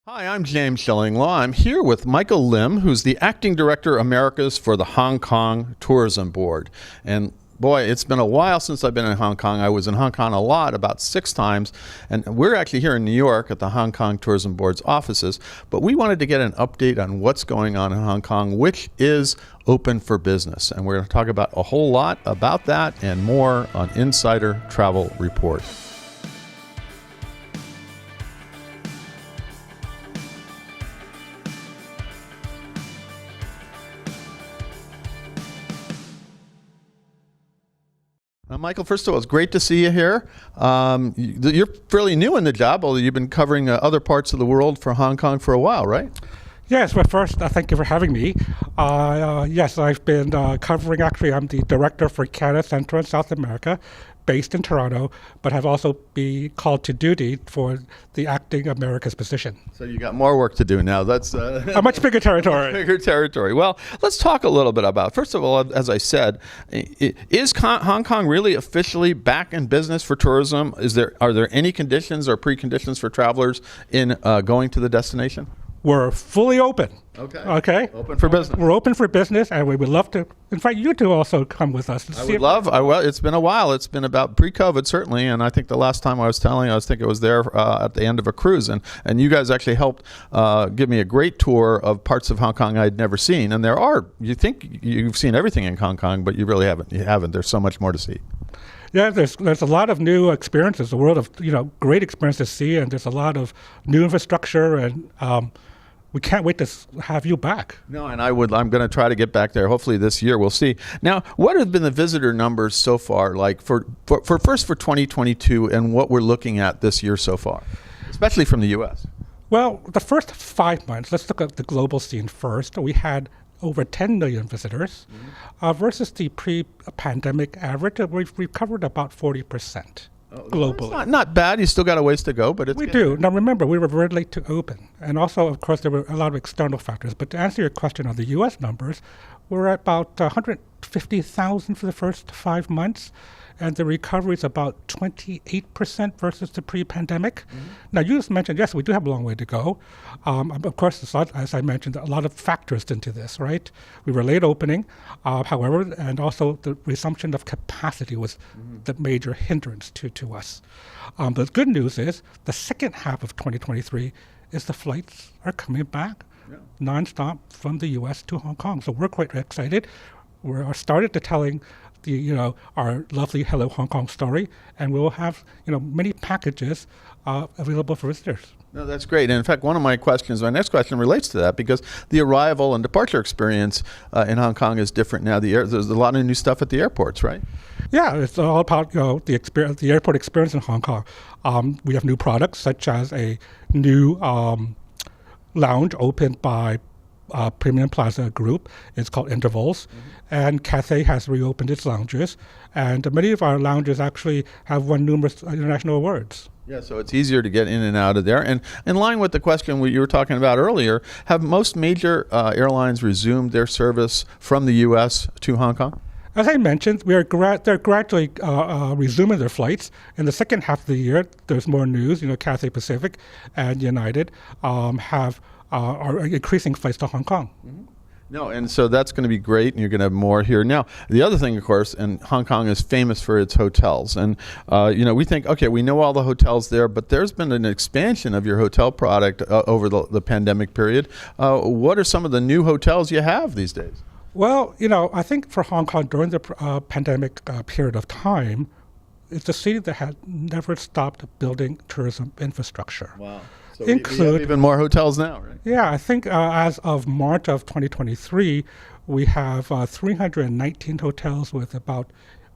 Hi, I'm James Schilling-Law. I'm here with Michael Lim, who's the Acting Director Americas for the Hong Kong Tourism Board. And boy, it's been a while since I've been in Hong Kong. I was in Hong Kong a lot, about 6 times. And we're actually here in New York at the Hong Kong Tourism Board's offices. But we wanted to get an update on what's going on in Hong Kong, which is open for business. And we're going to talk about a whole lot about that and more on Insider Travel Report. Michael, first of all, it's great to see you here. You're fairly new in the job, although you've been covering other parts of the world for Hong Kong for a while, right? Yes, well, first, thank you for having me. Yes, I've been covering, actually, I'm the director for Canada, Central, and South America, based in Toronto, but have also been called to duty for the Acting Americas position. So you got more work to do now. That's a much bigger territory. Bigger territory. Well, let's talk a little bit about, first of all, as I said, is Hong Kong really officially back in business for tourism? Are there any conditions or preconditions for travelers in going to the destination? We're fully open. Okay. Open for business. We're open for business, and we would love to invite you to also come with us. It's been a while. It's been about pre-COVID, certainly, and I think the last time I was thinking it was there at the end of a cruise, and you guys actually helped give me a great tour of parts of Hong Kong I'd never seen. And you think you've seen everything in Hong Kong, but you really haven't. You haven't. There's so much more to see. Yeah, there's a lot of new experiences, a world of great experience to see, and there's a lot of new infrastructure, and we can't wait to have you back. No, and I'm going to try to get back there. Hopefully this year. We'll see. Now, what have been the visitor numbers so far, like for 2022, and what we're looking at this year so far, especially from the U.S.? Well, the first 5 months, let's look at the global scene first. We had over 10 million visitors versus the pre-pandemic average. We've recovered about 40%. Globally. It's not bad. You still got a ways to go, but we do. Now, remember, we were very late to open. And also, of course, there were a lot of external factors. But to answer your question on the U.S. numbers, we're at about 150,000 for the first 5 months. And the recovery is about 28% versus the pre-pandemic. Now, you just mentioned, yes, we do have a long way to go. Of course, as I mentioned, a lot of factors into this, right? We were late opening, however, and also the resumption of capacity was the major hindrance to us. The good news is the second half of 2023 is the flights are coming back nonstop from the U.S. to Hong Kong. So we're quite excited. We're started to telling our lovely Hello Hong Kong story, and we will have many packages available for visitors. No, that's great. And in fact, my next question relates to that, because the arrival and departure experience in Hong Kong is different now. There's a lot of new stuff at the airports, right? Yeah, it's all about the airport experience in Hong Kong. We have new products such as a new lounge opened by Premium Plaza Group. It's called Intervals, and Cathay has reopened its lounges, and many of our lounges actually have won numerous international awards. Yeah, so it's easier to get in and out of there. And in line with the question you were talking about earlier, have most major airlines resumed their service from the U.S. to Hong Kong? As I mentioned, they're gradually resuming their flights. In the second half of the year, there's more news. Cathay Pacific and United are increasing flights to Hong Kong. No, and so that's going to be great, and you're going to have more here. Now, the other thing, of course, and Hong Kong is famous for its hotels. And, we think, okay, we know all the hotels there, but there's been an expansion of your hotel product over the pandemic period. What are some of the new hotels you have these days? Well, I think for Hong Kong during the pandemic period of time, it's a city that had never stopped building tourism infrastructure. Wow. So we have even more hotels now, right? Yeah, I think as of March of 2023, we have 319 hotels with about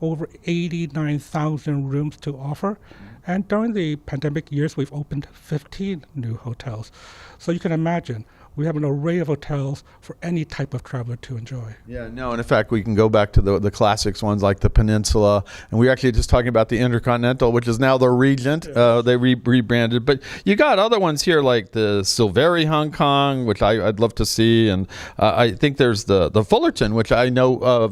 over 89,000 rooms to offer. And during the pandemic years, we've opened 15 new hotels. So you can imagine, we have an array of hotels for any type of traveler to enjoy. Yeah, no, and in fact, we can go back to the classics ones like the Peninsula, and we're actually just talking about the Intercontinental, which is now the Regent. They rebranded, but you got other ones here like the Silveri Hong Kong, which I'd love to see, and I think there's the Fullerton, which I know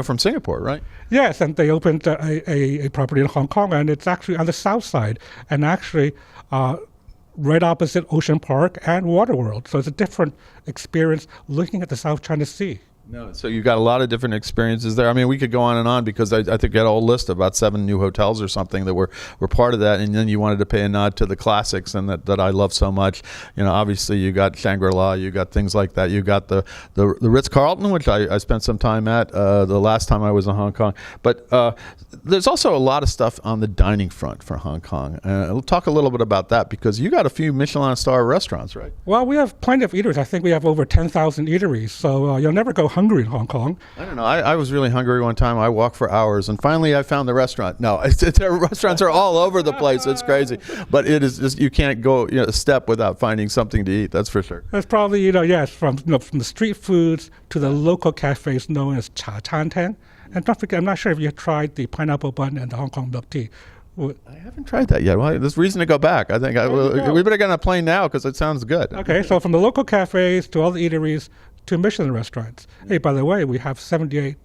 from Singapore, right? Yes, and they opened a property in Hong Kong, and it's actually on the south side, and actually right opposite Ocean Park and Waterworld. So it's a different experience looking at the South China Sea. No, so you got a lot of different experiences there. I mean, we could go on and on because I think you had a whole list of about 7 new hotels or something that were part of that. And then you wanted to pay a nod to the classics and that I love so much. You know, obviously you got Shangri-La, you got things like that. You got the Ritz-Carlton, which I spent some time at the last time I was in Hong Kong. But there's also a lot of stuff on the dining front for Hong Kong. We'll talk a little bit about that because you got a few Michelin star restaurants, right? Well, we have plenty of eateries. I think we have over 10,000 eateries. So you'll never go hungry in Hong Kong. I don't know. I was really hungry one time. I walked for hours, and finally I found the restaurant. No, restaurants are all over the place. It's crazy, but it is just you can't go a step without finding something to eat. That's for sure. That's probably yes, from the street foods to the local cafes known as Cha Chan Teng. And don't forget, I'm not sure if you tried the pineapple bun and the Hong Kong milk tea. I haven't tried that yet. Well, there's reason to go back. I think we better get on a plane now because it sounds good. Okay, so from the local cafes to all the eateries to Michelin restaurants. Hey, by the way, we have 78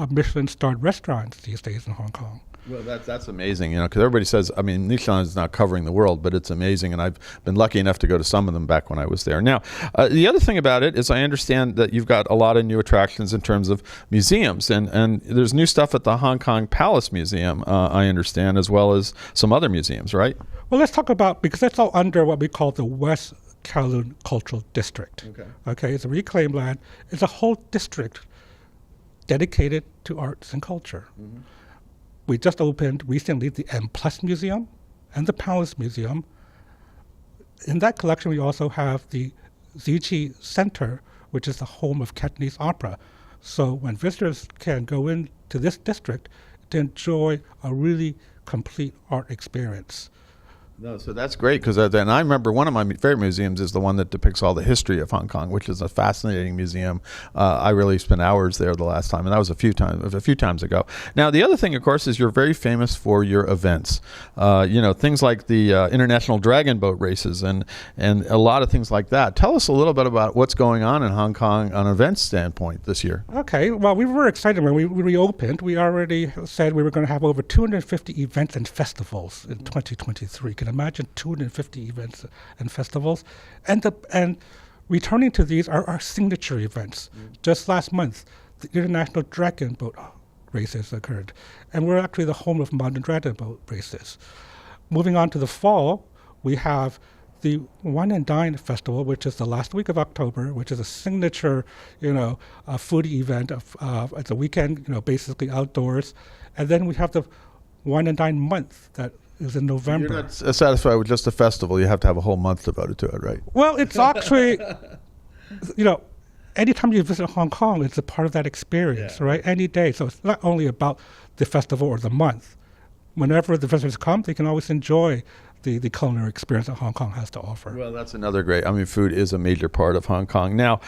Michelin-starred restaurants these days in Hong Kong. Well, that's amazing, because everybody says, I mean, Michelin is not covering the world, but it's amazing, and I've been lucky enough to go to some of them back when I was there. Now, the other thing about it is I understand that you've got a lot of new attractions in terms of museums, and there's new stuff at the Hong Kong Palace Museum, I understand, as well as some other museums, right? Well, let's talk about, because that's all under what we call the West Kowloon Cultural District. Okay, it's a reclaimed land. It's a whole district dedicated to arts and culture. Mm-hmm. We just opened recently the M Plus Museum and the Palace Museum. In that collection, we also have the Tzu Chi Center, which is the home of Cantonese opera. So when visitors can go into this district to enjoy a really complete art experience. No, so that's great because then I remember one of my favorite museums is the one that depicts all the history of Hong Kong, which is a fascinating museum. I really spent hours there the last time, and that was a few times ago. Now, the other thing, of course, is you're very famous for your events. Things like the International Dragon Boat races and a lot of things like that. Tell us a little bit about what's going on in Hong Kong on an event standpoint this year. Okay, well, we were excited when we reopened. We already said we were going to have over 250 events and festivals in 2023. Imagine 250 events and festivals, and returning to these are our signature events. Just last month, the International Dragon Boat races occurred, and we're actually the home of modern dragon boat races. Moving on to the fall, we have the Wine and Dine Festival, which is the last week of October, which is a signature, foodie event. It's a weekend, basically outdoors, and then we have the Wine and Dine Month that is in November. You're not satisfied with just a festival. You have to have a whole month devoted to it, right? Well, it's actually, anytime you visit Hong Kong, it's a part of that experience, right? Any day. So it's not only about the festival or the month. Whenever the visitors come, they can always enjoy the culinary experience that Hong Kong has to offer. Well, that's another great. Food is a major part of Hong Kong. Now,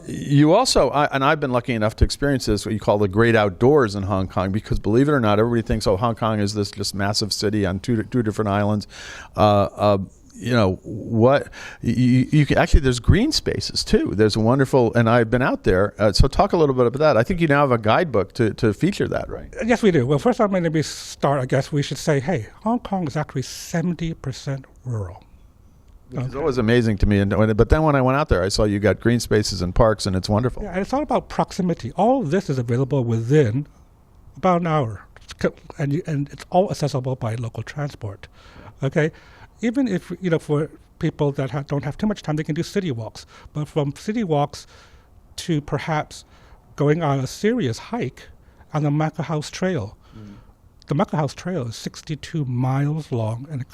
you also, and I've been lucky enough to experience this, what you call the great outdoors in Hong Kong, because believe it or not, everybody thinks, Hong Kong is this just massive city on two different islands. You can actually, there's green spaces too. There's a wonderful, and I've been out there. So talk a little bit about that. I think you now have a guidebook to feature that, right? Yes, we do. Well, first off, maybe start, I guess we should say, hey, Hong Kong is actually 70% rural. Which is always amazing to me. But then when I went out there, I saw you got green spaces and parks, and it's wonderful. Yeah, and it's all about proximity. All of this is available within about an hour, and it's all accessible by local transport. Okay. Even if, for people that don't have too much time, they can do city walks. But from city walks to perhaps going on a serious hike on the Macca House Trail. The Macca House Trail is 62 miles long and it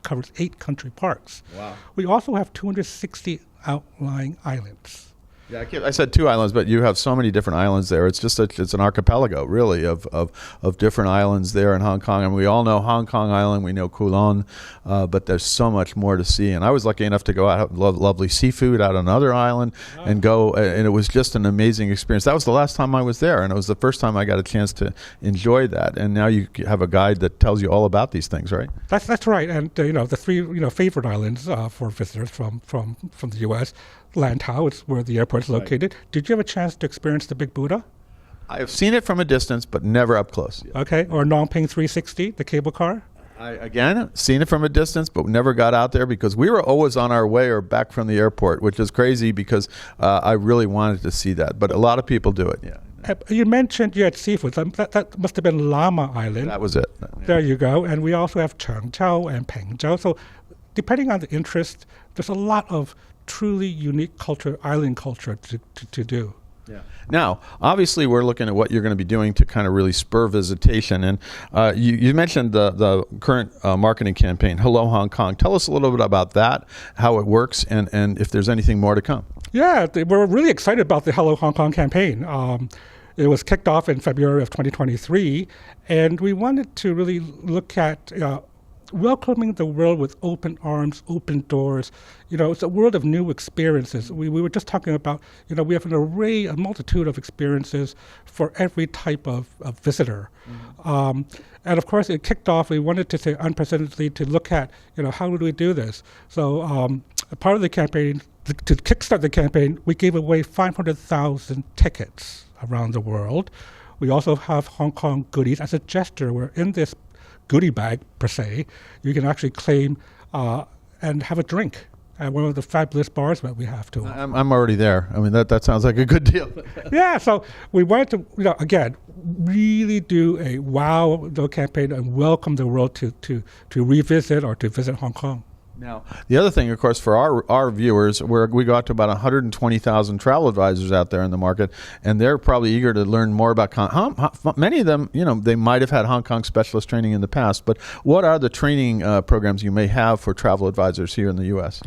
covers 8 country parks. Wow. We also have 260 outlying islands. Yeah, I said 2 islands, but you have so many different islands there. It's just it's an archipelago, really, of different islands there in Hong Kong. And we all know Hong Kong Island, we know Kowloon, but there's so much more to see. And I was lucky enough to go out, have lovely seafood out on another island, and it was just an amazing experience. That was the last time I was there, and it was the first time I got a chance to enjoy that. And now you have a guide that tells you all about these things, right? That's right. And the 3 favorite islands for visitors from the U.S. Lantau, it's where the airport is located. Right. Did you have a chance to experience the Big Buddha? I have seen it from a distance, but never up close. Okay, or Nongping 360, the cable car? Again, seen it from a distance, but never got out there because we were always on our way or back from the airport, which is crazy because I really wanted to see that. But a lot of people do it, yeah. You mentioned you had seafood. That must have been Llama Island. That was it. There you go. And we also have Chengzhou and Pengzhou. So depending on the interest, there's a lot of truly unique culture, island culture to do. Yeah. Now, obviously, we're looking at what you're going to be doing to kind of really spur visitation. And you mentioned the current marketing campaign, Hello Hong Kong. Tell us a little bit about that, how it works, and if there's anything more to come. Yeah, we're really excited about the Hello Hong Kong campaign. It was kicked off in February of 2023, and we wanted to really look at welcoming the world with open arms, open doors. It's a world of new experiences. We were just talking about, we have an array, a multitude of experiences for every type of visitor. Mm-hmm. And of course, it kicked off, we wanted to say unprecedentedly to look at, how do we do this? So a part of the campaign, to kickstart the campaign, we gave away 500,000 tickets around the world. We also have Hong Kong goodies as a gesture. We're in this goodie bag, per se. You can actually claim and have a drink at one of the fabulous bars that we have too. I'm already there. I mean, that sounds like a good deal. Yeah, so we wanted to, again, really do a wow campaign and welcome the world to revisit or to visit Hong Kong. Now, the other thing, of course, for our viewers, we go out to about 120,000 travel advisors out there in the market, and they're probably eager to learn more about many of them, they might have had Hong Kong specialist training in the past, but what are the training programs you may have for travel advisors here in the U.S.?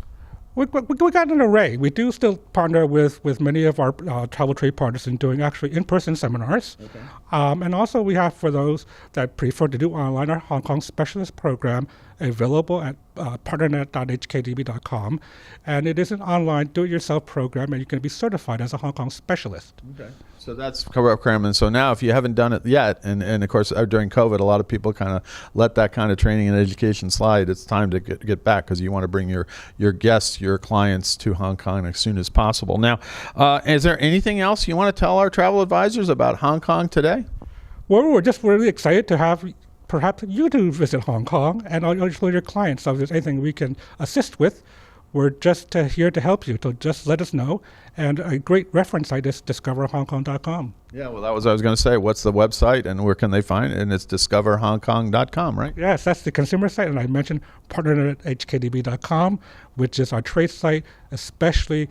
We got an array. We do still partner with many of our travel trade partners in doing actually in-person seminars. Okay. And also we have, for those that prefer to do online, our Hong Kong specialist program available at partnernet.hkdb.com. And it is an online do-it-yourself program, and you can be certified as a Hong Kong specialist. Okay. So that's correct, and so now if you haven't done it yet, and of course during COVID, a lot of people kind of let that kind of training and education slide. It's time to get back because you want to bring your guests, your clients to Hong Kong as soon as possible. Now, is there anything else you want to tell our travel advisors about Hong Kong today? Well, we're just really excited to have perhaps you to visit Hong Kong and all your clients. So if there's anything we can assist with, we're just here to help you. So just let us know. And a great reference site is discoverhongkong.com. Yeah, well, that was what I was going to say. What's the website and where can they find it? And it's discoverhongkong.com, right? Yes, that's the consumer site. And I mentioned partnernet.hkdb.com, which is our trade site, especially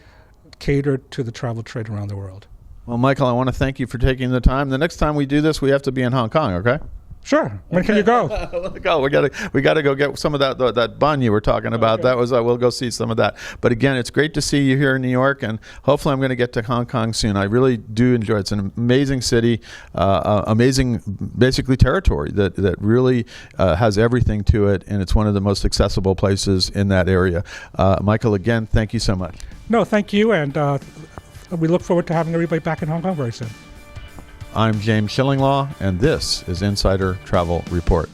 catered to the travel trade around the world. Well, Michael, I want to thank you for taking the time. The next time we do this, we have to be in Hong Kong, okay? Sure. When can you go? Let's go. We got to go get some of that bun you were talking about. Okay. That was we'll go see some of that. But again, it's great to see you here in New York, and hopefully, I'm going to get to Hong Kong soon. I really do enjoy it. It's an amazing city, amazing, basically territory that really has everything to it, and it's one of the most accessible places in that area. Michael, again, thank you so much. No, thank you, and we look forward to having everybody back in Hong Kong very soon. I'm James Shillinglaw, and this is Insider Travel Report.